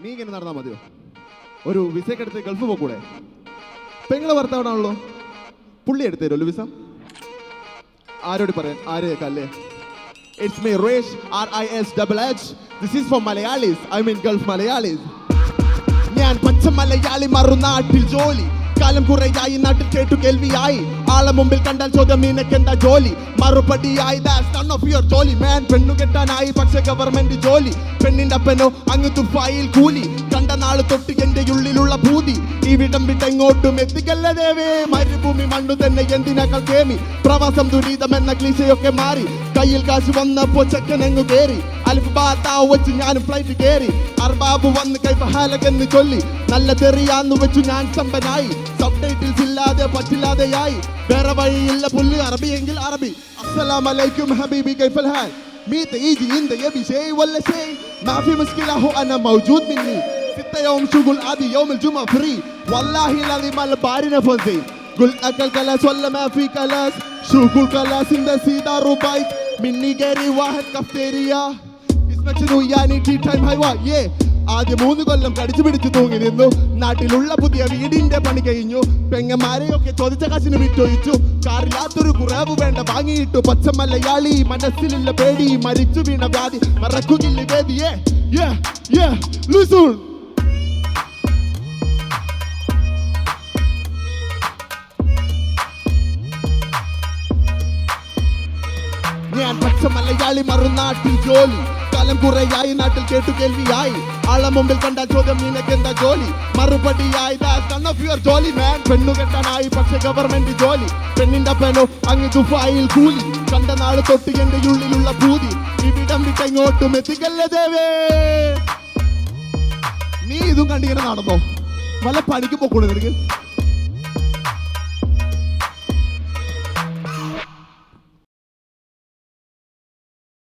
നീ ഇങ്ങനെ നടന്നാൽ മതിയോ? ഒരു വിസയൊക്കെ എടുത്ത് ഗൾഫ് പോക്കൂടെ? പെങ്ങളെ ഭർത്താവണാണല്ലോ, പുള്ളി എടുത്തു തരുമല്ലോ വിസ. ആരോട് പറയാൻ, ആരെ കല്ലേ? It's me, Rish, RISH. This is for Malayalis, I mean Gulf Malayalis. ഞാൻ പച്ച മലയാളി, മറുനാട്ടിൽ ജോലി. കാലം കുറയായി നാട്ടിൽ കേട്ടു കേൾവിയായി. ആളെ മുമ്പിൽ കണ്ടാൽ ചോദ്യം നിനക്കെന്താ ജോലി? മറുപടിയായി that's none of your ജോലി man. പെണ്ണു കെട്ടാനായി പക്ഷെ ഗവൺമെന്റ് ജോലി. പെണ്ണിന്റെ അപ്പനോ അങ്ങ് ദുബായിൽ കൂലി. കണ്ട നാള് തൊട്ട് എന്റെ ഉള്ളിലുള്ള ഭൂതി. ഇവിടം വിട്ടെങ്ങോട്ടും എത്തിക്കല്ല ദേവേ. മരുഭൂമി മണ്ണു തന്നെ എന്തിനേക്കാൾ കേമി. പ്രവാസം ദുരിതം എന്ന ക്ലീശയൊക്കെ മാറി. കയ്യിൽ കാശ് വന്നപ്പോ ചെക്കനെങ്ങു കേറി. അൽഫ് ബാത്താവ് വെച്ച് ഞാനും ഫ്ലൈറ്റ് കേറി. അർബാബ് വന്ന് കൈഫഹാലകെന്ന് ചൊല്ലി. നല്ല തെറിയാന്ന് വെച്ചു ഞാൻ സമ്പനായി. സബ് ടൈറ്റിൽസ് ഇല്ലാതെ പറ്റില്ലാതെയായി. വേറെ വഴിയില്ല പുല്ല് അറബിയെങ്കിൽ അറബി. അസ്സലാമു അലൈക്കും ഹബീബി കൈഫൽ ഹാൽ. ميت يجي انت يبي شيء ولا شيء ما في مشكلة هو أنا موجود مني. 6 يوم شغل عادي يوم الجمعة فري. والله العظيم الباري نفسي. قل أكل كلاس ولا ما في كلاس. شغل كلاس إن سيدا ربايت مني غيري واحد كافتيريا. اسمك شنو يعني تي تايم هايوا yeah. ആദ്യം 3 കൊല്ലം കടിച്ചു പിടിച്ചു തൂങ്ങി നിന്നു. നാട്ടിലുള്ള പുതിയ വീടിന്റെ പണി കഴിഞ്ഞു. പെങ്ങന്മാരെയൊക്കെ ചോദിച്ച കാശിന് വിറ്റൊഴിച്ചു. കാറില്ലാത്തൊരു കുറവ് വേണ്ട വാങ്ങിയിട്ടു. പച്ച മലയാളി മനസ്സിലുള്ള പേടി. മരിച്ചു വീണ വ്യാധി മറക്കുകില്ല വേദിയെ. ഞാൻ പച്ച മലയാളി, മറുനാട്ടിൽ ജോലി. കാലം കുറയായി നാട്ടിൽ കേട്ടു കേൾവിയായി. ആളെ മുമ്പിൽ കണ്ട ചോദ്യം നിനക്കെന്താ ജോലി? മറുപടിയായി that's none of your ജോലി man. പെണ്ണു കെട്ടാനായി പക്ഷെ ഗവൺമെന്റ് ജോലി. പെണ്ണിന്റെ അപ്പനോ അങ്ങ് ദുബായിൽ കൂലി. കണ്ട നാള് തൊട്ട് എന്റെ ഉള്ളിലുള്ള ഭൂതി. ഇവിടം വിട്ടെങ്ങോട്ടും എത്തിക്കല്ലേ ദേവേ. നീ ഇതും കണ്ടിങ്ങനെ നടന്നോ? വല്ല പണിക്ക് പോക്കൂടെ നിനക്ക്?